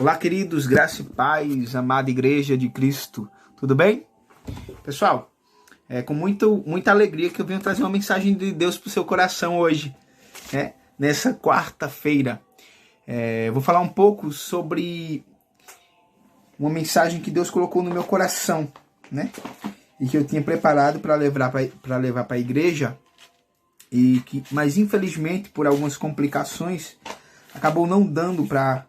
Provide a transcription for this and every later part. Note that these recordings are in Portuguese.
Olá, queridos, graça e paz, amada Igreja de Cristo, tudo bem? Pessoal, é com muita alegria que eu venho trazer uma mensagem de Deus para o seu coração hoje, né? Nessa quarta-feira. Vou falar um pouco sobre uma mensagem que Deus colocou no meu coração, né? E que eu tinha preparado para levar para a igreja, mas infelizmente, por algumas complicações, acabou não dando para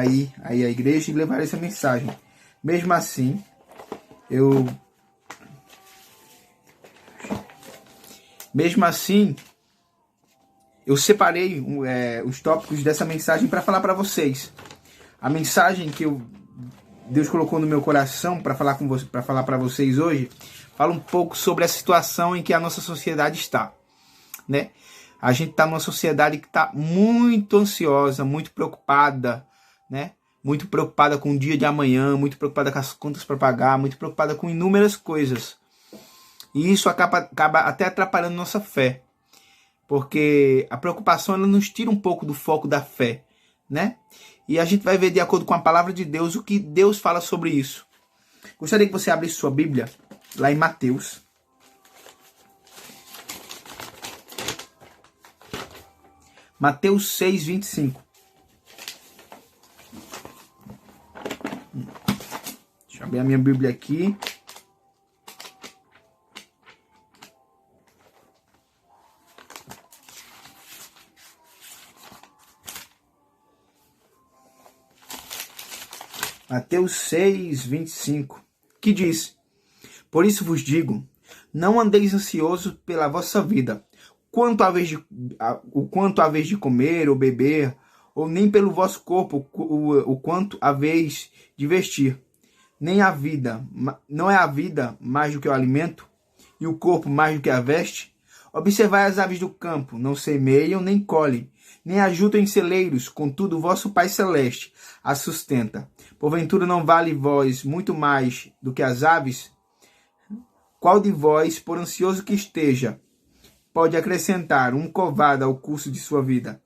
ir aí à igreja e levar essa mensagem. Mesmo assim, eu separei os tópicos dessa mensagem para falar para vocês. A mensagem que Deus colocou no meu coração para falar para vocês hoje, fala um pouco sobre a situação em que a nossa sociedade está, né? A gente está numa sociedade que está muito ansiosa, muito preocupada, né? Muito preocupada com o dia de amanhã, muito preocupada com as contas para pagar, muito preocupada com inúmeras coisas. E isso acaba até atrapalhando nossa fé. Porque a preocupação ela nos tira um pouco do foco da fé, né? E a gente vai ver, de acordo com a palavra de Deus, o que Deus fala sobre isso. Gostaria que você abrisse sua Bíblia lá em Mateus. Mateus 6, 25. Deixa eu abrir a minha Bíblia aqui. Mateus 6, 25. Que diz: Por isso vos digo, não andeis ansiosos pela vossa vida, quanto a vez de comer ou beber, ou nem pelo vosso corpo, o quanto a vez de vestir. Nem a vida, não é a vida mais do que o alimento, e o corpo mais do que a veste? Observai as aves do campo, não semeiam, nem colhem, nem ajuntam em celeiros, contudo o vosso Pai Celeste as sustenta. Porventura não vale vós muito mais do que as aves? Qual de vós, por ansioso que esteja, pode acrescentar um covado ao curso de sua vida?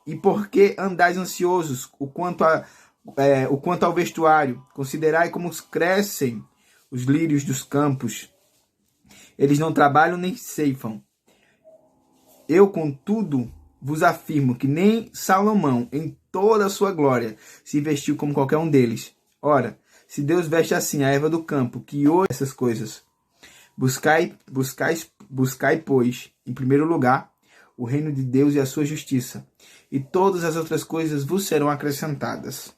E por que andais ansiosos o quanto ao vestuário? Considerai como crescem os lírios dos campos. Eles não trabalham nem ceifam. Eu, contudo, vos afirmo que nem Salomão, em toda a sua glória, se vestiu como qualquer um deles. Ora, se Deus veste assim a erva do campo, que hoje essas coisas, buscai, pois, em primeiro lugar, o reino de Deus e a sua justiça, e todas as outras coisas vos serão acrescentadas.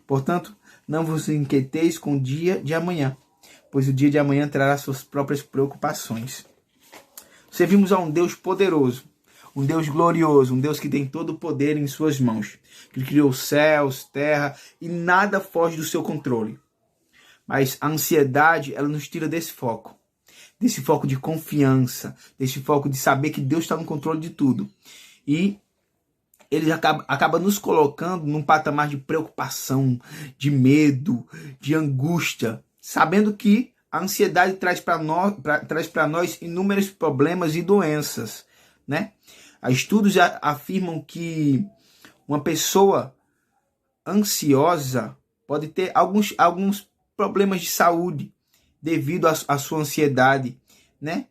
Portanto, não vos inquieteis com o dia de amanhã, pois o dia de amanhã trará suas próprias preocupações. Servimos a um Deus poderoso, um Deus glorioso, um Deus que tem todo o poder em suas mãos, que criou céus, terra, e nada foge do seu controle. Mas a ansiedade, ela nos tira desse foco de confiança, desse foco de saber que Deus está no controle de tudo. E ele acaba nos colocando num patamar de preocupação, de medo, de angústia, sabendo que a ansiedade traz para nós inúmeros problemas e doenças, né? Estudos já afirmam que uma pessoa ansiosa pode ter alguns problemas de saúde devido à sua ansiedade, né?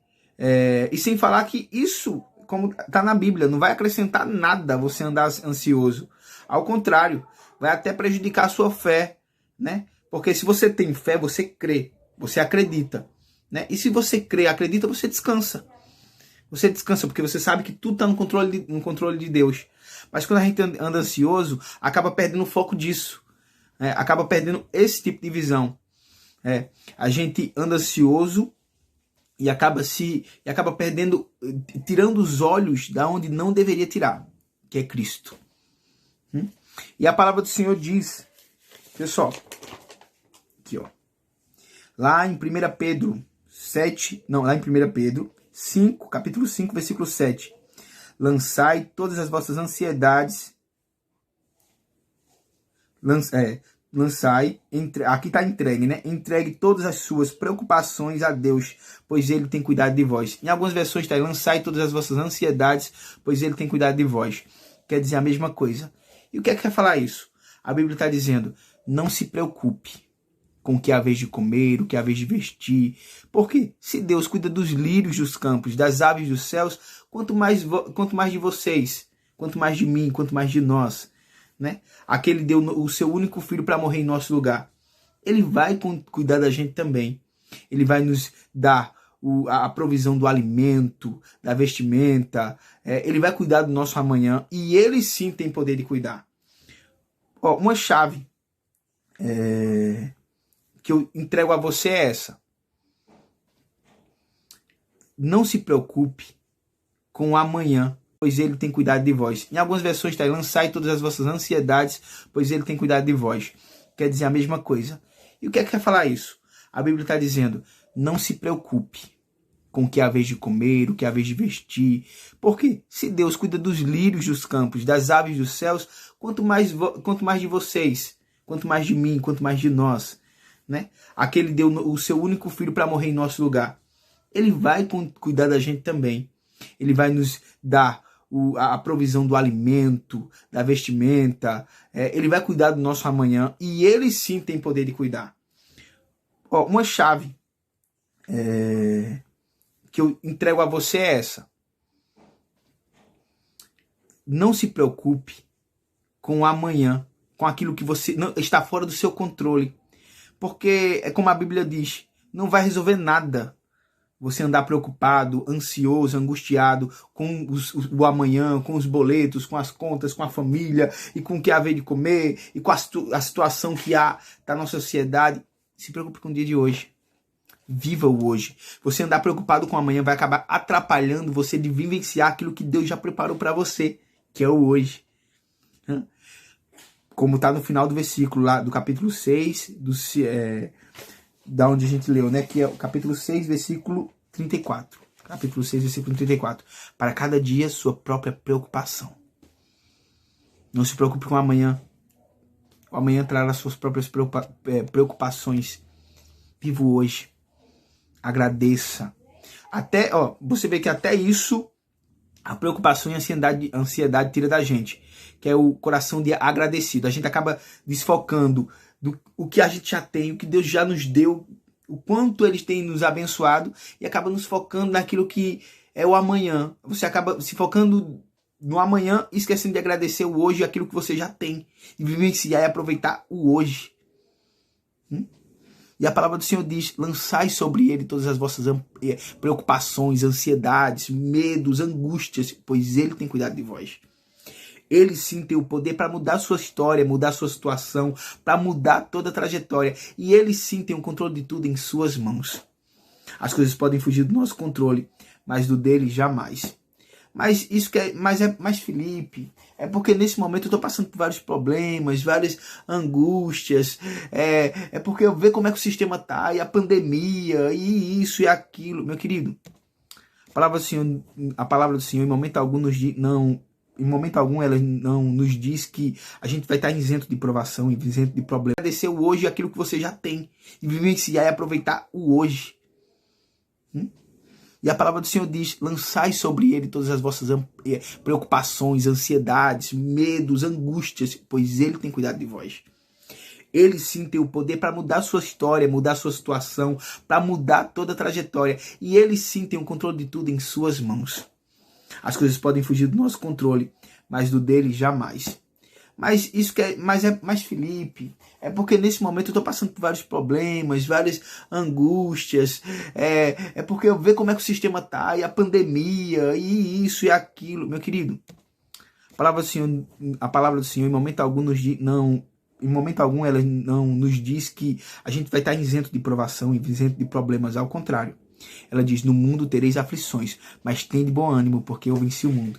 E sem falar que isso, como está na Bíblia, não vai acrescentar nada você andar ansioso. Ao contrário, vai até prejudicar a sua fé, né? Porque se você tem fé, você crê, você acredita, né? E se você crê, acredita, você descansa. Você descansa porque você sabe que tudo está no controle de Deus. Mas quando a gente anda ansioso, acaba perdendo o foco disso, né? Acaba perdendo esse tipo de visão. A gente anda ansioso e acaba perdendo, tirando os olhos da onde não deveria tirar, que é Cristo. E a palavra do Senhor diz, pessoal, aqui ó, lá em 1 Pedro 5, capítulo 5, versículo 7. Lançai todas as vossas ansiedades. Aqui está entregue, né? Entregue todas as suas preocupações a Deus, pois Ele tem cuidado de vós. Em algumas versões está aí, lançai todas as vossas ansiedades, pois Ele tem cuidado de vós. Quer dizer a mesma coisa. E o que é que quer falar isso? A Bíblia está dizendo, não se preocupe com o que é a vez de comer, o que é a vez de vestir. Porque se Deus cuida dos lírios dos campos, das aves dos céus, quanto mais de vocês, quanto mais de mim, quanto mais de nós, né? Aquele deu o seu único filho para morrer em nosso lugar. Ele vai cuidar da gente também. Ele vai nos dar a provisão do alimento, da vestimenta. Ele vai cuidar do nosso amanhã. E ele sim tem poder de cuidar. Ó, uma chave que eu entrego a você é essa. Não se preocupe com o amanhã, pois ele tem cuidado de vós. Em algumas versões está aí, lançai todas as vossas ansiedades, pois ele tem cuidado de vós. Quer dizer a mesma coisa. E o que é que quer falar isso? A Bíblia está dizendo, não se preocupe com o que é a vez de comer, o que é a vez de vestir. Porque se Deus cuida dos lírios dos campos, das aves dos céus, quanto mais de vocês, quanto mais de mim, quanto mais de nós, né? Aquele deu o seu único filho para morrer em nosso lugar. Ele vai cuidar da gente também. Ele vai nos dar a provisão do alimento, da vestimenta. Ele vai cuidar do nosso amanhã. E ele sim tem poder de cuidar. Ó, uma chave que eu entrego a você é essa. Não se preocupe com o amanhã, com aquilo que você não está fora do seu controle. Porque é como a Bíblia diz, não vai resolver nada você andar preocupado, ansioso, angustiado com o amanhã, com os boletos, com as contas, com a família, e com o que há de comer, e com a situação que há da nossa sociedade. Se preocupe com o dia de hoje. Viva o hoje. Você andar preocupado com o amanhã vai acabar atrapalhando você de vivenciar aquilo que Deus já preparou para você, que é o hoje. Como está no final do versículo lá do capítulo 6, da onde a gente leu, né? Que é o capítulo 6, versículo 34. Capítulo 6, versículo 34. Para cada dia, sua própria preocupação. Não se preocupe com o amanhã. O amanhã trará as suas próprias preocupações. Viva o hoje. Agradeça. Você vê que até isso, a preocupação e a ansiedade tira da gente. Que é o coração de agradecido. A gente acaba desfocando o que a gente já tem, o que Deus já nos deu, o quanto Ele tem nos abençoado, e acaba nos focando naquilo que é o amanhã. Você acaba se focando no amanhã, esquecendo de agradecer o hoje, aquilo que você já tem, e vivenciar e aproveitar o hoje. E a palavra do Senhor diz, lançai sobre Ele todas as vossas preocupações, ansiedades, medos, angústias, pois Ele tem cuidado de vós. Ele sim tem o poder para mudar a sua história, mudar a sua situação, para mudar toda a trajetória. E ele sim tem o controle de tudo em suas mãos. As coisas podem fugir do nosso controle, mas do dele jamais. Mas Felipe, é porque nesse momento eu estou passando por vários problemas, várias angústias. É porque eu vejo como é que o sistema está, e a pandemia, e isso e aquilo. Meu querido, a palavra do Senhor em momento algum ela não nos diz que a gente vai estar isento de provação, isento de problema. Agradecer o hoje aquilo que você já tem. E vivenciar e aproveitar o hoje. E a palavra do Senhor diz, lançai sobre Ele todas as vossas preocupações, ansiedades, medos, angústias, pois Ele tem cuidado de vós. Ele sim tem o poder para mudar a sua história, mudar a sua situação, para mudar toda a trajetória. E Ele sim tem o controle de tudo em suas mãos. As coisas podem fugir do nosso controle, mas do dele jamais. Mas Felipe, é porque nesse momento eu estou passando por vários problemas, várias angústias. É porque eu vejo como é que o sistema está, e a pandemia, e isso e aquilo. Meu querido, a palavra do Senhor em momento algum ela não nos diz que a gente vai estar isento de provação, isento de problemas. Ao contrário. Ela diz, no mundo tereis aflições, mas tende bom ânimo, porque eu venci o mundo.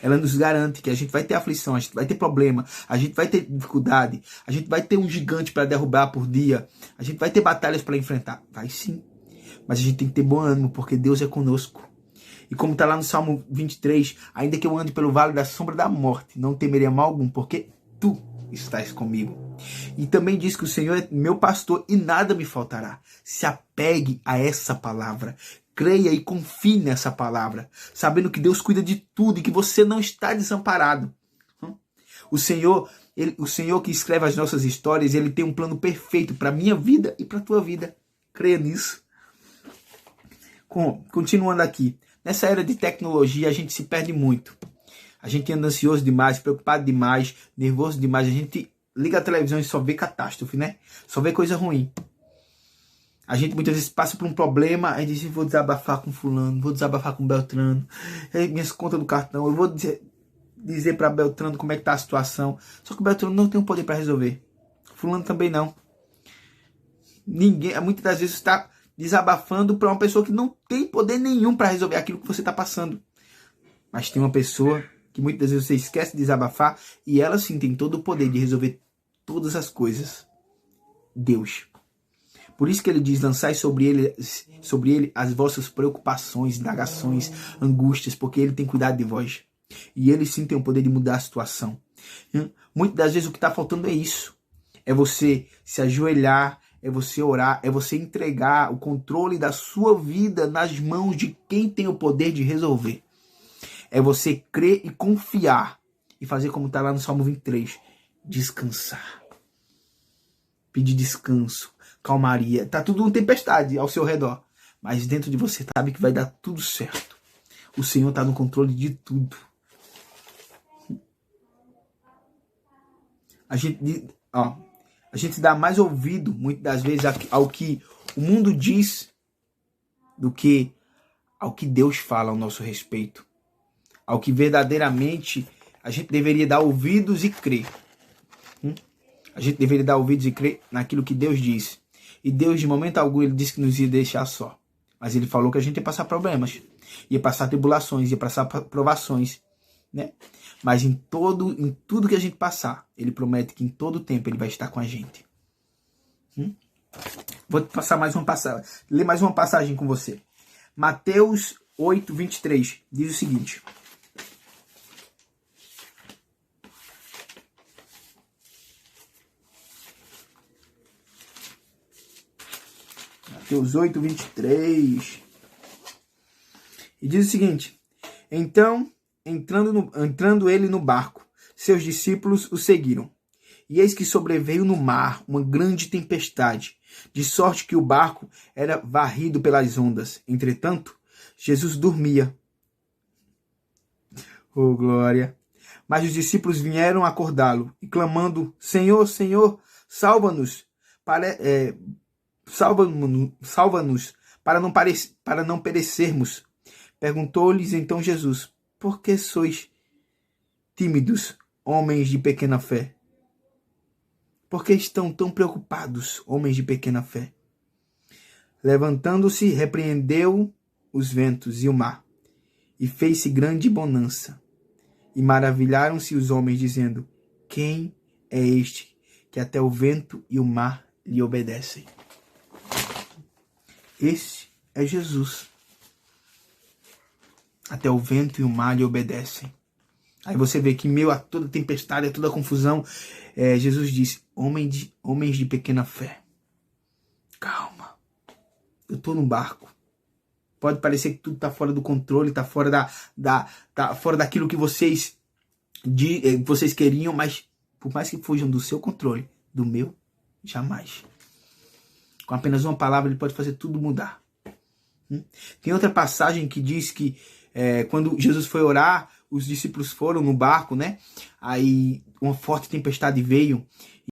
Ela nos garante que a gente vai ter aflição, a gente vai ter problema, a gente vai ter dificuldade, a gente vai ter um gigante para derrubar por dia, a gente vai ter batalhas para enfrentar. Vai sim, mas a gente tem que ter bom ânimo, porque Deus é conosco. E como está lá no Salmo 23, ainda que eu ande pelo vale da sombra da morte, não temerei mal algum, porque tu estás comigo. E também diz que o Senhor é meu pastor e nada me faltará. Se apegue a essa palavra. Creia e confie nessa palavra, sabendo que Deus cuida de tudo e que você não está desamparado. O Senhor O Senhor que escreve as nossas histórias, ele tem um plano perfeito para a minha vida e para a tua vida. Creia nisso. Continuando aqui. Nessa era de tecnologia, a gente se perde muito. A gente anda ansioso demais, preocupado demais, nervoso demais. A gente liga a televisão e só vê catástrofe, né? Só vê coisa ruim. A gente muitas vezes passa por um problema, aí diz, vou desabafar com fulano, vou desabafar com Beltrano, minhas contas do cartão, eu vou dizer para Beltrano como é que tá a situação. Só que o Beltrano não tem o poder para resolver. Fulano também não. Ninguém, muitas das vezes está desabafando para uma pessoa que não tem poder nenhum para resolver aquilo que você está passando. Mas tem uma pessoa que muitas vezes você esquece de desabafar e ela sim tem todo o poder de resolver todas as coisas. Deus. Por isso que ele diz, lançai sobre ele as vossas preocupações, indagações, angústias, porque ele tem cuidado de vós. E ele sim tem o poder de mudar a situação. Muitas das vezes o que está faltando é isso. É você se ajoelhar, é você orar, é você entregar o controle da sua vida nas mãos de quem tem o poder de resolver. É você crer e confiar e fazer como está lá no Salmo 23. Descansar. Pedir descanso, calmaria. Tá tudo uma tempestade ao seu redor. Mas dentro de você sabe que vai dar tudo certo. O Senhor está no controle de tudo. A gente dá mais ouvido, muitas das vezes, ao que o mundo diz do que ao que Deus fala ao nosso respeito. Ao que verdadeiramente a gente deveria dar ouvidos e crer. A gente deveria dar ouvidos e crer naquilo que Deus diz. E Deus, de momento algum, ele disse que nos ia deixar só. Mas ele falou que a gente ia passar problemas, ia passar tribulações, ia passar provações, né? Mas em tudo que a gente passar, ele promete que em todo tempo ele vai estar com a gente. Vou passar mais uma passagem, ler mais uma passagem com você. Mateus 8, 23, diz o seguinte. Mateus 8, 23. E diz o seguinte. Então, entrando ele no barco, seus discípulos o seguiram. E eis que sobreveio no mar uma grande tempestade, de sorte que o barco era varrido pelas ondas. Entretanto, Jesus dormia. Oh, glória! Mas os discípulos vieram acordá-lo, e clamando, Senhor, Senhor, salva-nos, salva-nos para não perecermos. Perguntou-lhes então Jesus, por que sois tímidos, homens de pequena fé? Por que estão tão preocupados, homens de pequena fé? Levantando-se, repreendeu os ventos e o mar, e fez-se grande bonança. E maravilharam-se os homens, dizendo, quem é este que até o vento e o mar lhe obedecem? Esse é Jesus. Até o vento e o mar lhe obedecem. Aí você vê que, meio a toda tempestade, a toda confusão, Jesus disse, homens de pequena fé. Calma. Eu estou no barco. Pode parecer que tudo está fora do controle, está fora tá fora daquilo que vocês queriam, mas por mais que fujam do seu controle, do meu, jamais. Com apenas uma palavra ele pode fazer tudo mudar. Tem outra passagem que diz que quando Jesus foi orar, os discípulos foram no barco, né? Aí uma forte tempestade veio